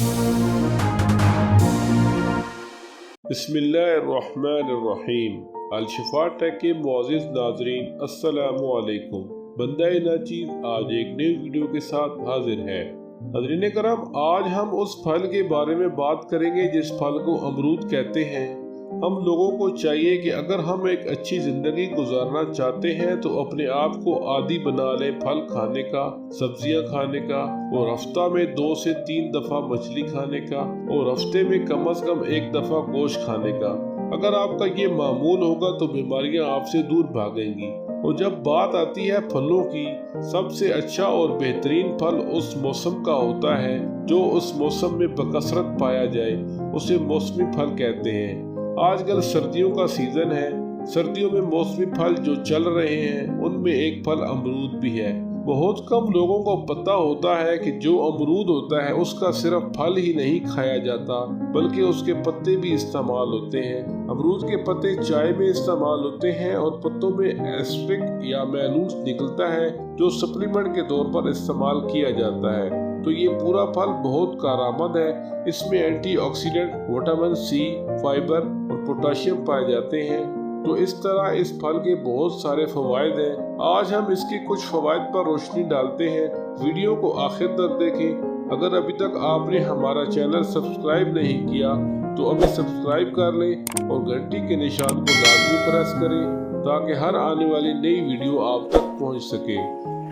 बिस्मिल्लाहिर्रहमानिर्रहीम। अलशिफा टेक के मुअज़्ज़िज़ नाज़रीन, अस्सलामु अलैकुम। बंदा नाचीज़ आज एक नई वीडियो के साथ हाजिर है। नाज़रीन करम, आज हम उस फल के बारे में बात करेंगे जिस फल को अमरूद कहते हैं। हम लोगों को चाहिए कि अगर हम एक अच्छी ज़िंदगी गुजारना चाहते हैं तो अपने आप को आदी बना लें फल खाने का, सब्जियां खाने का, और हफ्ता में 2 से 3 दफ़ा मछली खाने का, और हफ्ते में कम से कम 1 दफ़ा गोश्त खाने का। अगर आपका ये मामूल होगा तो बीमारियां आपसे दूर भागेंगी। और जब बात आती है फलों की, सबसे अच्छा और बेहतरीन फल उस मौसम का होता है जो उस मौसम में बकसरत पाया जाए, उसे मौसमी फल कहते हैं। आजकल सर्दियों का सीजन है। सर्दियों में मौसमी फल जो चल रहे हैं उनमें एक फल अमरूद भी है। बहुत कम लोगों को पता होता है कि जो अमरूद होता है उसका सिर्फ फल ही नहीं खाया जाता बल्कि उसके पत्ते भी इस्तेमाल होते हैं। अमरूद के पत्ते चाय में इस्तेमाल होते हैं और पत्तों में एस्ट्रिक या मैनूस निकलता है जो सप्लीमेंट के तौर पर इस्तेमाल किया जाता है। तो ये पूरा फल बहुत कारआमद है। इसमें एंटीऑक्सीडेंट, विटामिन सी, फाइबर और पोटाशियम पाए जाते हैं। तो इस तरह इस फल के बहुत सारे फवायद हैं। आज हम इसके कुछ फवायद पर रोशनी डालते हैं। वीडियो को आखिर तक देखें। अगर अभी तक आपने हमारा चैनल सब्सक्राइब नहीं किया तो अभी सब्सक्राइब कर लें और घंटी के निशान को लाजमी प्रेस करें ताकि हर आने वाली नई वीडियो आप तक पहुंच सके।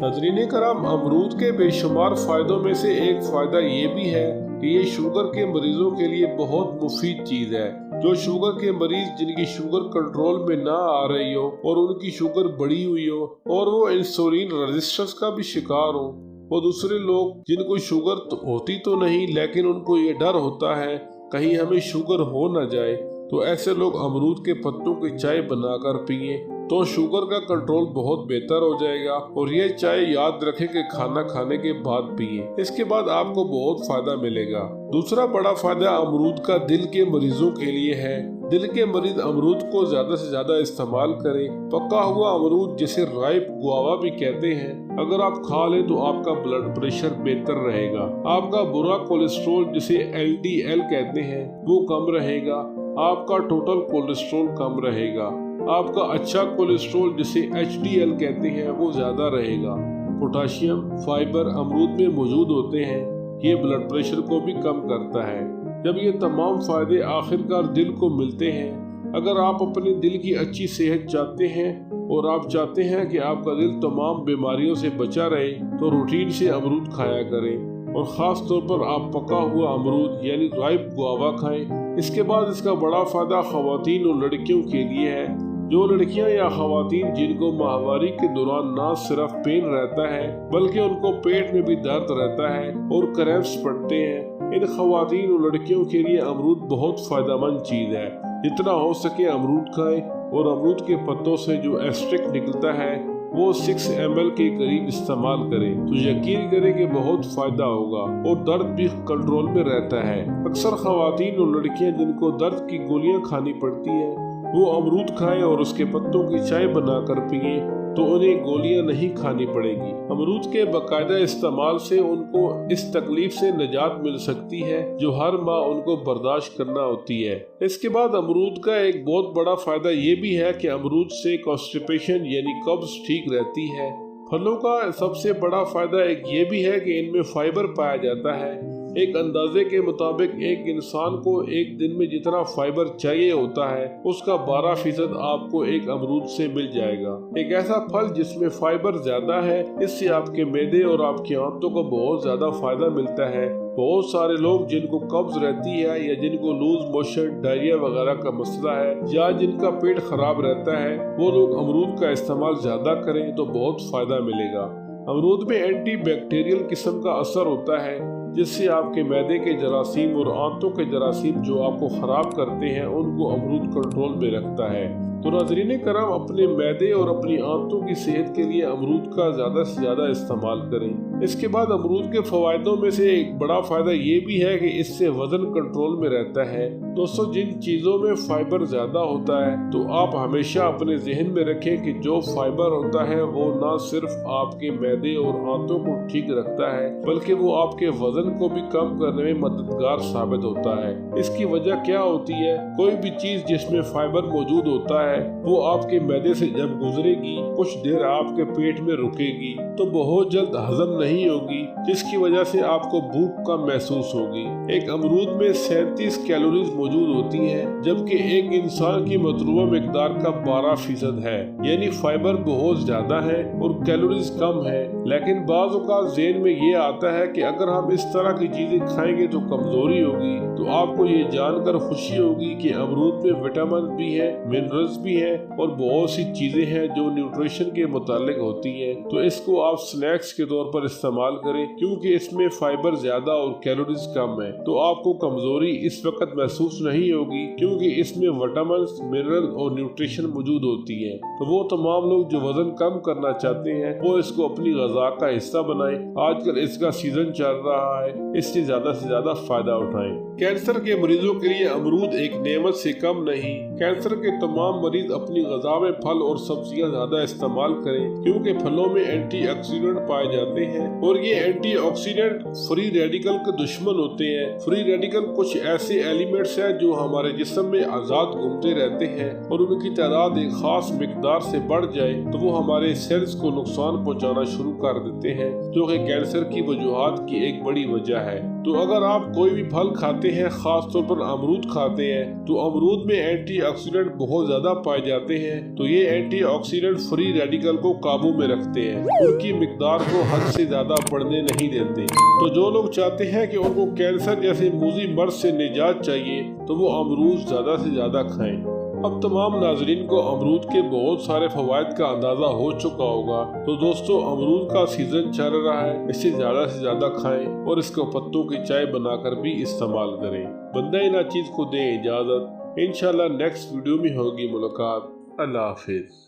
नाज़रीन करम, अमरूद के बेशुमार फ़ायदों में से एक फ़ायदा ये भी है कि ये शुगर के मरीजों के लिए बहुत मुफीद चीज़ है। जो शुगर के मरीज जिनकी शुगर कंट्रोल में ना आ रही हो और उनकी शुगर बढ़ी हुई हो और वो इंसुलिन रेजिस्टेंस का भी शिकार हो, और दूसरे लोग जिनको शुगर तो होती तो नहीं लेकिन उनको ये डर होता है कहीं हमें शुगर हो ना जाए, तो ऐसे लोग अमरूद के पत्तों की चाय बनाकर पिए तो शुगर का कंट्रोल बहुत बेहतर हो जाएगा। और ये चाय याद रखें कि खाना खाने के बाद पिए, इसके बाद आपको बहुत फायदा मिलेगा। दूसरा बड़ा फायदा अमरूद का दिल के मरीजों के लिए है। दिल के मरीज अमरूद को ज्यादा से ज्यादा इस्तेमाल करें। पका हुआ अमरूद जिसे राइप गुआवा भी कहते हैं, अगर आप खा लें तो आपका ब्लड प्रेशर बेहतर रहेगा। आपका बुरा कोलेस्ट्रॉल जिसे LDL कहते हैं वो कम रहेगा। आपका टोटल कोलेस्ट्रॉल कम रहेगा। आपका अच्छा कोलेस्ट्रॉल जिसे HDL कहते हैं वो ज्यादा रहेगा। पोटाशियम, फाइबर अमरूद में मौजूद होते हैं, ये ब्लड प्रेशर को भी कम करता है। जब ये तमाम फायदे आखिरकार दिल को मिलते हैं, अगर आप अपने दिल की अच्छी सेहत चाहते हैं और आप चाहते हैं कि आपका दिल तमाम बीमारियों से बचा रहे, तो रूटीन से अमरूद खाया करें और ख़ास तौर पर आप पका हुआ अमरूद यानी राइप गुआवा खाएं। इसके बाद इसका बड़ा फायदा ख़वातीन और लड़कियों के लिए है। जो लड़कियां या ख़वातीन जिनको माहवारी के दौरान न सिर्फ पेन रहता है बल्कि उनको पेट में भी दर्द रहता है और क्रैम्प्स पड़ते हैं, इन ख़वातीन और लड़कियों के लिए अमरूद बहुत फ़ायदेमंद चीज़ है। जितना हो सके अमरूद खाएं और अमरूद के पत्तों से जो एस्ट्रिक निकलता है वो 6 ml के करीब इस्तेमाल करें तो यकीन करें कि बहुत फायदा होगा और दर्द भी कंट्रोल में रहता है। अक्सर ख़वातीन और लड़कियां जिनको दर्द की गोलियां खानी पड़ती हैं वो अमरूद खाएं और उसके पत्तों की चाय बनाकर पिए तो उन्हें गोलियां नहीं खानी पड़ेगी। अमरूद के बाकायदा इस्तेमाल से उनको इस तकलीफ से निजात मिल सकती है जो हर माह उनको बर्दाश्त करना होती है। इसके बाद अमरूद का एक बहुत बड़ा फायदा ये भी है कि अमरूद से कॉन्स्टिपेशन यानी कब्ज ठीक रहती है। फलों का सबसे बड़ा फायदा एक ये भी है कि इनमें फाइबर पाया जाता है। एक अंदाजे के मुताबिक एक इंसान को एक दिन में जितना फाइबर चाहिए होता है उसका 12% आपको एक अमरूद से मिल जाएगा। एक ऐसा फल जिसमें फाइबर ज्यादा है, इससे आपके मैदे और आपकी आंतों को बहुत ज्यादा फायदा मिलता है। बहुत सारे लोग जिनको कब्ज रहती है या जिनको लूज मोशन, डायरिया वगैरह का मसला है या जिनका पेट खराब रहता है, वो लोग अमरूद का इस्तेमाल ज्यादा करें तो बहुत फायदा मिलेगा। अमरूद में एंटी बैक्टीरियल किस्म का असर होता है जिससे आपके मैदे के जरासीम और आंतों के जरासीम जो आपको खराब करते हैं उनको अमरूद कंट्रोल में रखता है। तो नाज़रीन करम, अपने मैदे और अपनी आंतों की सेहत के लिए अमरूद का ज़्यादा से ज़्यादा इस्तेमाल करें। इसके बाद अमरूद के फ़वाइदों में से एक बड़ा फ़ायदा ये भी है कि इससे वज़न कंट्रोल में रहता है। दोस्तों, जिन चीज़ों में फाइबर ज़्यादा होता है तो आप हमेशा अपने जहन में रखें कि जो फाइबर होता है वो न सिर्फ आपके मैदे और आंतों को ठीक रखता है बल्कि वो आपके वज़न को भी कम करने में मददगार साबित होता है। इसकी वजह क्या होती है? कोई भी चीज़ जिसमें फाइबर मौजूद होता है वो आपके मैदे से जब गुजरेगी कुछ देर आपके पेट में रुकेगी तो बहुत जल्द हजम नहीं होगी, जिसकी वजह से आपको भूख कम महसूस होगी। एक अमरूद में 37 कैलोरीज मौजूद होती हैं, जबकि एक इंसान की मतलूबा मिकदार का 12% है। यानी फाइबर बहुत ज्यादा है और कैलोरीज कम है। लेकिन बाज़ औक़ात ज़हन में ये आता है कि अगर हम इस तरह की चीजें खाएंगे तो कमजोरी होगी। तो आपको ये जानकर खुशी होगी कि अमरूद में विटामिन भी है, मिनरल्स भी है और बहुत सी चीजें हैं जो न्यूट्रिशन के मुतालिक होती हैं। तो इसको आप स्नैक्स के तौर पर इस्तेमाल करें, क्योंकि इसमें फाइबर ज्यादा और कैलोरीज कम है। तो आपको कमजोरी इस वक्त महसूस नहीं होगी, क्योंकि इसमें विटामिन, मिनरल और न्यूट्रिशन मौजूद होती है। तो वो तमाम लोग जो वजन कम करना चाहते हैं वो इसको अपनी ग़िज़ा का हिस्सा बनाएं। आजकल इसका सीजन चल रहा है, इससे ज्यादा से ज्यादा फायदा उठाएं। कैंसर के मरीजों के लिए अमरूद एक नेमत से कम नहीं। कैंसर के तमाम मरीज अपनी ग़िज़ा में फल और सब्जियां ज्यादा इस्तेमाल करें, क्योंकि फलों में एंटीऑक्सीडेंट पाए जाते हैं और ये एंटीऑक्सीडेंट फ्री रेडिकल के दुश्मन होते हैं। फ्री रेडिकल कुछ ऐसे एलिमेंट्स हैं जो हमारे जिस्म में आजाद घूमते रहते हैं और उनकी तादाद एक खास मिकदार से बढ़ जाए तो वो हमारे सेल्स को नुकसान पहुंचाना शुरू कर देते हैं, जो कि कैंसर की वजूहात की एक बड़ी वजह है। तो अगर आप कोई भी फल खाते हैं, खास तौर पर अमरूद खाते हैं, तो अमरूद में एंटीऑक्सीडेंट बहुत ज्यादा पाए जाते हैं। तो ये एंटीऑक्सीडेंट फ्री रेडिकल को काबू में रखते हैं, उनकी मिकदार को हद से ज्यादा बढ़ने नहीं देते। तो जो लोग चाहते हैं कि उनको कैंसर जैसे मूजी मर्ज से निजात चाहिए तो वो अमरूद ज्यादा से ज्यादा खाएं। अब तमाम नाजरीन को अमरूद के बहुत सारे फवायद का अंदाजा हो चुका होगा। तो दोस्तों, अमरूद का सीजन चल रहा है, इसे ज्यादा से ज्यादा खाएं और इसको पत्तों की चाय बनाकर भी इस्तेमाल करें। बंदा नाचीज को दें इजाजत। इंशाल्लाह नेक्स्ट वीडियो में होगी मुलाकात। अल्लाह हाफिज।